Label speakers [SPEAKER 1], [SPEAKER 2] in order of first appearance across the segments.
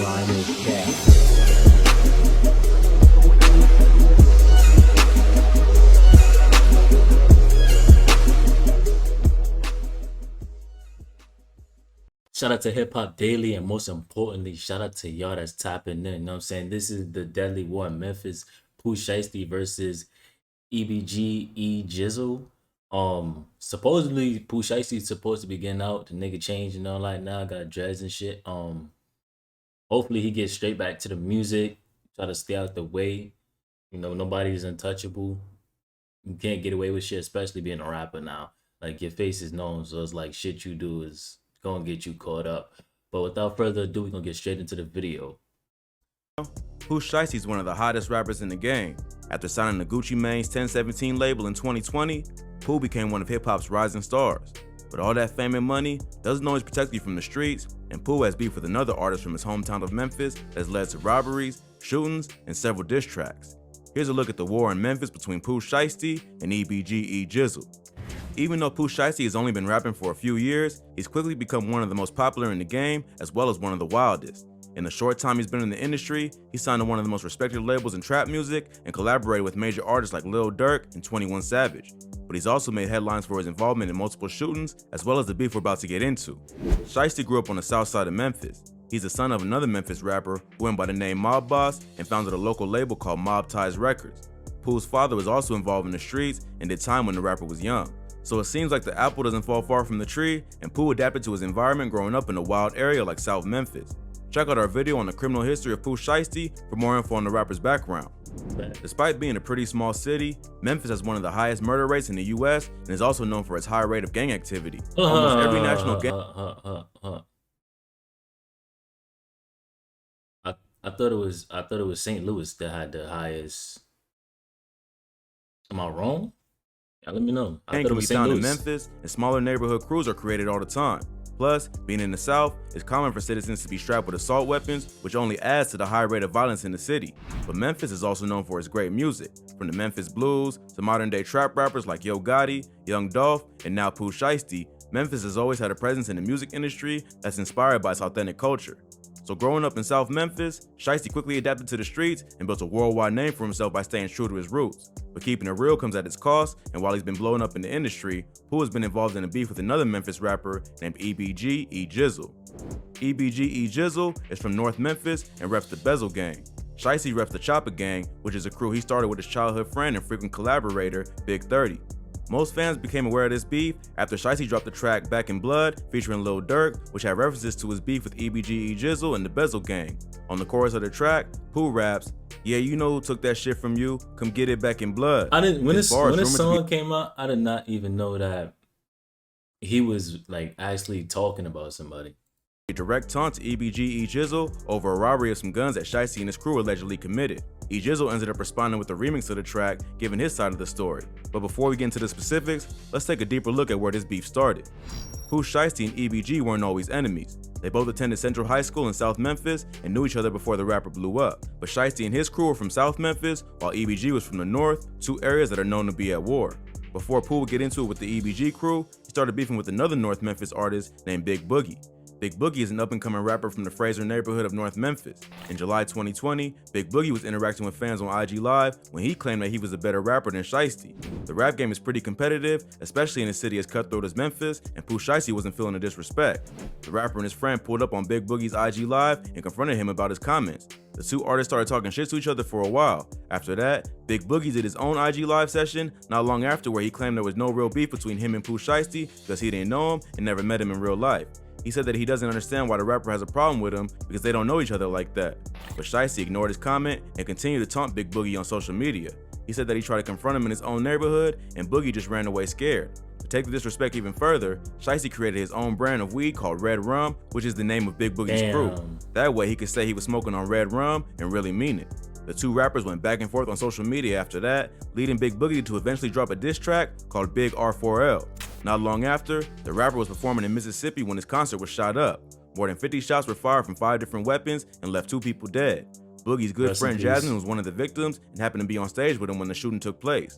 [SPEAKER 1] line is cat. Shout out to Hip Hop Daily, and most importantly, shout out to y'all that's tapping in. You know what I'm saying? This is the deadly war in Memphis. Pooh Shiesty versus EBG EJizzle. Supposedly Pooh Shiesty is supposed to be getting out. The nigga changed and all that now, got dreads and shit. Hopefully he gets straight back to the music. Try to stay out the way. You know, nobody's untouchable. You can't get away with shit, especially being a rapper now. Like, your face is known, so it's like shit you do is gonna get you caught up. But without further ado, we're gonna get straight into the video.
[SPEAKER 2] Pooh Shiesty is one of the hottest rappers in the game. After signing the Gucci Mane's 1017 label in 2020, Pooh became one of hip-hop's rising stars. But all that fame and money doesn't always protect you from the streets, and Pooh has beef with another artist from his hometown of Memphis that has led to robberies, shootings, and several diss tracks. Here's a look at the war in Memphis between Pooh Shiesty and EBG EJizzle. Even though Pooh Shiesty has only been rapping for a few years, he's quickly become one of the most popular in the game, as well as one of the wildest. In the short time he's been in the industry, he signed to one of the most respected labels in trap music and collaborated with major artists like Lil Durk and 21 Savage. But he's also made headlines for his involvement in multiple shootings, as well as the beef we're about to get into. Shiesty grew up on the south side of Memphis. He's the son of another Memphis rapper who went by the name Mob Boss and founded a local label called Mob Ties Records. Pooh's father was also involved in the streets and did time when the rapper was young. So it seems like the apple doesn't fall far from the tree, and Pooh adapted to his environment growing up in a wild area like South Memphis. Check out our video on the criminal history of Pooh Shiesty for more info on the rapper's background. Despite being a pretty small city, Memphis has one of the highest murder rates in the US and is also known for its high rate of gang activity. Almost every national gang.
[SPEAKER 1] I thought it was St. Louis that had the highest. Am I wrong? Yeah, let me know. I thought it was St. Louis.
[SPEAKER 2] In Memphis, and smaller neighborhood crews are created all the time. Plus, being in the South, it's common for citizens to be strapped with assault weapons, which only adds to the high rate of violence in the city. But Memphis is also known for its great music, from the Memphis Blues to modern-day trap rappers like Yo Gotti, Young Dolph, and now Pooh Shiesty. Memphis has always had a presence in the music industry that's inspired by its authentic culture. So growing up in South Memphis, Shiesty quickly adapted to the streets and built a worldwide name for himself by staying true to his roots. But keeping it real comes at its cost, and while he's been blowing up in the industry, Pooh has been involved in a beef with another Memphis rapper named EBG EJizzle. EBG EJizzle is from North Memphis and reps the Bezel Gang. Shiesty reps the Chopper Gang, which is a crew he started with his childhood friend and frequent collaborator, Big 30. Most fans became aware of this beef after Shiesty dropped the track Back in Blood featuring Lil Durk, which had references to his beef with EBG EJizzle and the Bezel Gang. On the chorus of the track, Pooh raps, "Yeah, you know who took that shit from you, come get it back in blood."
[SPEAKER 1] When this song came out, I did not even know that he was like actually talking about somebody.
[SPEAKER 2] A direct taunt to EBG EJizzle over a robbery of some guns that Shiesty and his crew allegedly committed. EJizzle ended up responding with a remix of the track, giving his side of the story. But before we get into the specifics, let's take a deeper look at where this beef started. Pooh Shiesty and EBG weren't always enemies. They both attended Central High School in South Memphis and knew each other before the rapper blew up. But Shiesty and his crew were from South Memphis, while EBG was from the North, two areas that are known to be at war. Before Pooh would get into it with the EBG crew, he started beefing with another North Memphis artist named Big Boogie. Big Boogie is an up-and-coming rapper from the Fraser neighborhood of North Memphis. In July 2020, Big Boogie was interacting with fans on IG Live when he claimed that he was a better rapper than Shiesty. The rap game is pretty competitive, especially in a city as cutthroat as Memphis, and Pooh Shiesty wasn't feeling the disrespect. The rapper and his friend pulled up on Big Boogie's IG Live and confronted him about his comments. The two artists started talking shit to each other for a while. After that, Big Boogie did his own IG Live session not long after, where he claimed there was no real beef between him and Pooh Shiesty because he didn't know him and never met him in real life. He said that he doesn't understand why the rapper has a problem with him because they don't know each other like that. But Shiesty ignored his comment and continued to taunt Big Boogie on social media. He said that he tried to confront him in his own neighborhood and Boogie just ran away scared. To take the disrespect even further, Shiesty created his own brand of weed called Red Rum, which is the name of Big Boogie's crew. That way he could say he was smoking on Red Rum and really mean it. The two rappers went back and forth on social media after that, leading Big Boogie to eventually drop a diss track called Big R4L. Not long after, the rapper was performing in Mississippi when his concert was shot up. More than 50 shots were fired from 5 different weapons and left 2 people dead. Boogie's good friend Jasmine was one of the victims and happened to be on stage with him when the shooting took place.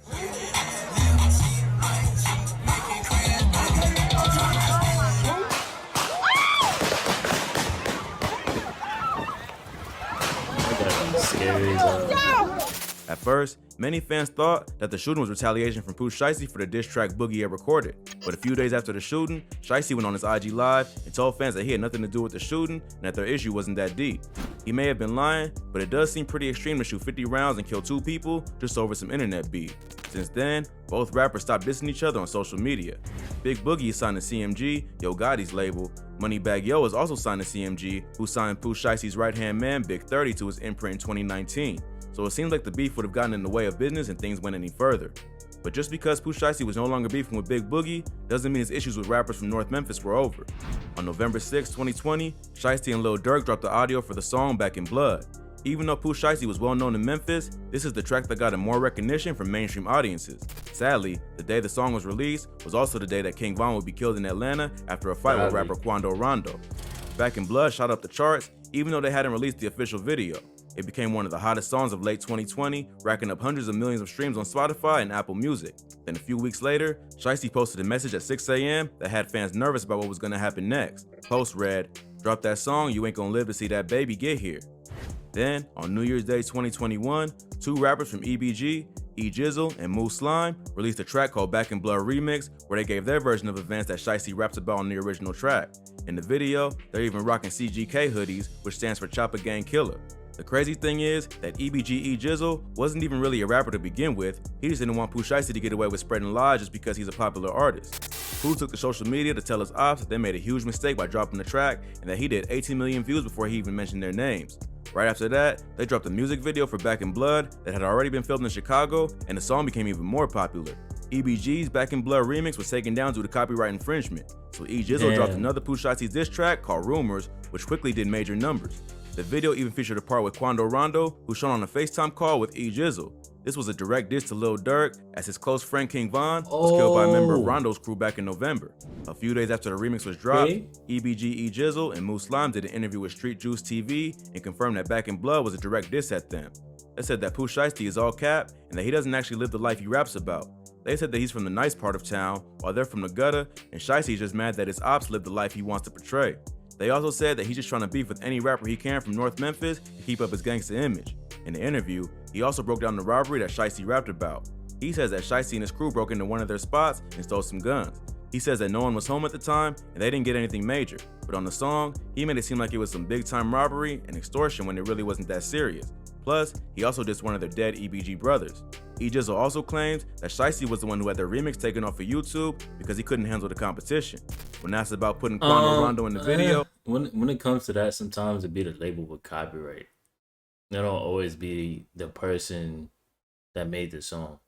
[SPEAKER 2] At first, many fans thought that the shooting was retaliation from Pooh Shiesty for the diss track Boogie had recorded, but a few days after the shooting, Shiesty went on his IG Live and told fans that he had nothing to do with the shooting and that their issue wasn't that deep. He may have been lying, but it does seem pretty extreme to shoot 50 rounds and kill 2 people just over some internet beef. Since then, both rappers stopped dissing each other on social media. Big Boogie is signed to CMG, Yo Gotti's label. Moneybagg Yo is also signed to CMG, who signed Pooh Shiesty's right-hand man, Big 30, to his imprint in 2019. So it seems like the beef would have gotten in the way of business and things went any further. But just because Pooh Shiesty was no longer beefing with Big Boogie doesn't mean his issues with rappers from North Memphis were over. On November 6, 2020, Shiesty and Lil Durk dropped the audio for the song Back in Blood. Even though Pooh Shiesty was well known in Memphis, this is the track that got him more recognition from mainstream audiences. Sadly, the day the song was released was also the day that King Von would be killed in Atlanta after a fight with rapper Quando Rondo. Back in Blood shot up the charts even though they hadn't released the official video. It became one of the hottest songs of late 2020, racking up hundreds of millions of streams on Spotify and Apple Music. Then a few weeks later, Shiesty posted a message at 6 a.m. that had fans nervous about what was going to happen next. Post read, "Drop that song, you ain't gonna live to see that baby get here." Then, on New Year's Day 2021, 2 rappers from EBG, EJizzle and Moo Slime, released a track called Back in Blood Remix, where they gave their version of events that Shiesty raps about on the original track. In the video, they're even rocking CGK hoodies, which stands for Chopper Gang Killer. The crazy thing is that EBG EJizzle wasn't even really a rapper to begin with, he just didn't want Pooh Shiesty to get away with spreading lies just because he's a popular artist. Pooh took to social media to tell his ops that they made a huge mistake by dropping the track and that he did 18 million views before he even mentioned their names. Right after that, they dropped a music video for Back in Blood that had already been filmed in Chicago, and the song became even more popular. EBG's Back in Blood remix was taken down due to copyright infringement, so EJizzle dropped another Pooh Shiesty's diss track called Rumors, which quickly did major numbers. The video even featured a part with Quando Rondo, who shone on a FaceTime call with EJizzle. This was a direct diss to Lil Durk, as his close friend King Von was killed by a member of Rondo's crew back in November. A few days after the remix was dropped, EBG EJizzle and Moo Slime did an interview with Street Juice TV and confirmed that Back in Blood was a direct diss at them. They said that Pooh Shiesty is all cap and that he doesn't actually live the life he raps about. They said that he's from the nice part of town, while they're from the gutter, and Shiesty's just mad that his ops live the life he wants to portray. They also said that he's just trying to beef with any rapper he can from North Memphis to keep up his gangsta image. In the interview, he also broke down the robbery that Shiesty rapped about. He says that Shiesty and his crew broke into one of their spots and stole some guns. He says that no one was home at the time and they didn't get anything major, but on the song, he made it seem like it was some big time robbery and extortion when it really wasn't that serious. Plus, he also dissed one of their dead EBG brothers. EJizzle also claims that Shiesty was the one who had their remix taken off of YouTube because he couldn't handle the competition. When asked about putting Quando Rondo in the video,
[SPEAKER 1] when it comes to that, sometimes it be the label with copyright. It don't always be the person that made the song.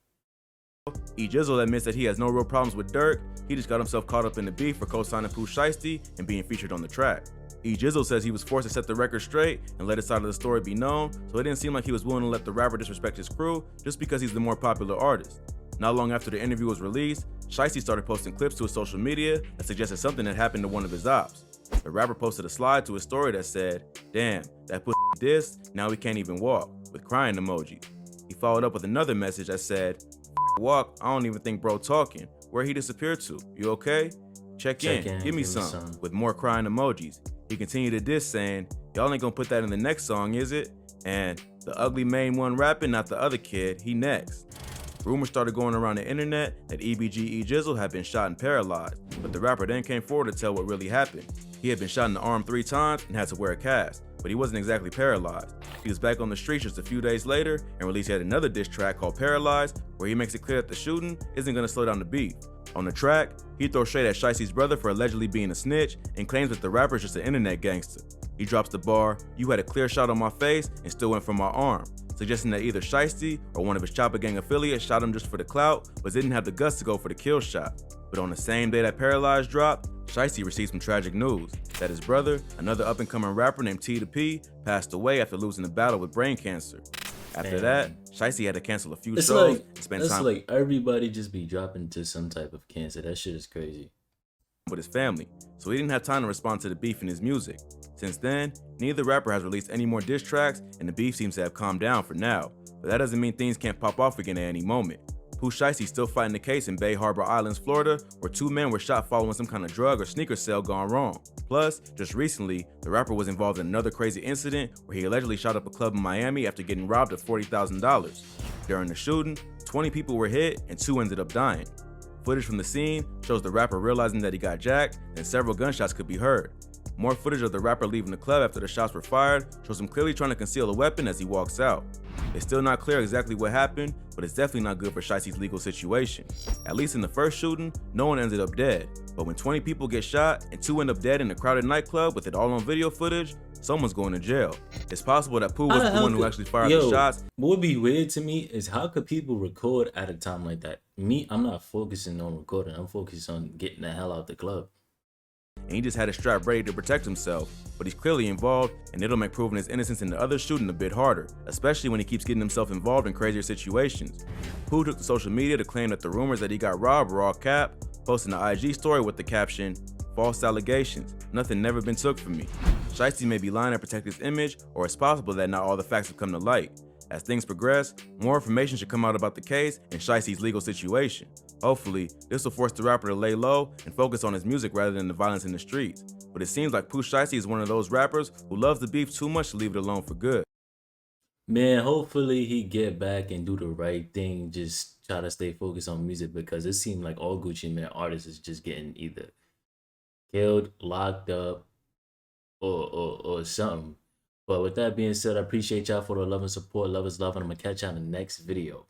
[SPEAKER 2] EJizzle admits that he has no real problems with Durk, he just got himself caught up in the beef for co-signing Pooh Shiesty and being featured on the track. EJizzle says he was forced to set the record straight and let his side of the story be known, so it didn't seem like he was willing to let the rapper disrespect his crew just because he's the more popular artist. Not long after the interview was released, Shiesty started posting clips to his social media that suggested something had happened to one of his ops. The rapper posted a slide to his story that said, "Damn, that pussy dissed, now he can't even walk," with crying emojis. He followed up with another message that said, "Walk, I don't even think bro talking. Where he disappeared to? You okay? Check in, give me some," with more crying emojis. He continued to diss saying, "Y'all ain't gonna put that in the next song, is it? And the ugly main one rapping, not the other kid, he next." Rumors started going around the internet that EBG EJizzle had been shot and paralyzed, but the rapper then came forward to tell what really happened. He had been shot in the arm 3 times and had to wear a cast, but he wasn't exactly paralyzed. He was back on the streets just a few days later and released yet another diss track called Paralyzed, where he makes it clear that the shooting isn't gonna slow down the beef. On the track, he throws shade at Shiesty's brother for allegedly being a snitch and claims that the rapper is just an internet gangster. He drops the bar, "You had a clear shot on my face and still went for my arm," suggesting that either Shiesty or one of his Chopper Gang affiliates shot him just for the clout, but didn't have the guts to go for the kill shot. But on the same day that Paralyzed dropped, Shiesty received some tragic news that his brother, another up-and-coming rapper named T to P, passed away after losing a battle with brain cancer. After that, Shiesty had to cancel a few shows and spend time.
[SPEAKER 1] It's like everybody just be dropping to some type of cancer. That shit is crazy.
[SPEAKER 2] With his family, so he didn't have time to respond to the beef in his music. Since then, neither rapper has released any more diss tracks, and the beef seems to have calmed down for now. But that doesn't mean things can't pop off again at any moment. Pooh Shiesty still fighting the case in Bay Harbor Islands, Florida, where 2 men were shot following some kind of drug or sneaker sale gone wrong. Plus, just recently, the rapper was involved in another crazy incident where he allegedly shot up a club in Miami after getting robbed of $40,000. During the shooting, 20 people were hit and 2 ended up dying. Footage from the scene shows the rapper realizing that he got jacked, and several gunshots could be heard. More footage of the rapper leaving the club after the shots were fired shows him clearly trying to conceal a weapon as he walks out. It's still not clear exactly what happened, but it's definitely not good for Shiesty's legal situation. At least in the first shooting, no one ended up dead, but when 20 people get shot and 2 end up dead in a crowded nightclub with it all on video footage, someone's going to jail. It's possible that Pooh was the one who actually fired the shots.
[SPEAKER 1] What would be weird to me is how could people record at a time like that? Me, I'm not focusing on recording. I'm focused on getting the hell out the club.
[SPEAKER 2] And he just had a strap ready to protect himself, but he's clearly involved, and it'll make proving his innocence in the other shooting a bit harder, especially when he keeps getting himself involved in crazier situations. Pooh took to social media to claim that the rumors that he got robbed were all cap, posting an IG story with the caption, "False allegations, nothing never been took from me." Shiesty may be lying to protect his image, or it's possible that not all the facts have come to light. As things progress, more information should come out about the case and Shiesty's legal situation. Hopefully, this will force the rapper to lay low and focus on his music rather than the violence in the streets. But it seems like Pooh Shiesty is one of those rappers who loves the beef too much to leave it alone for good.
[SPEAKER 1] Man, hopefully he get back and do the right thing. Just try to stay focused on music, because it seems like all Gucci Mane artists is just getting either killed, locked up, or something. But with that being said, I appreciate y'all for the love and support. Love is love, and I'm gonna catch y'all in the next video.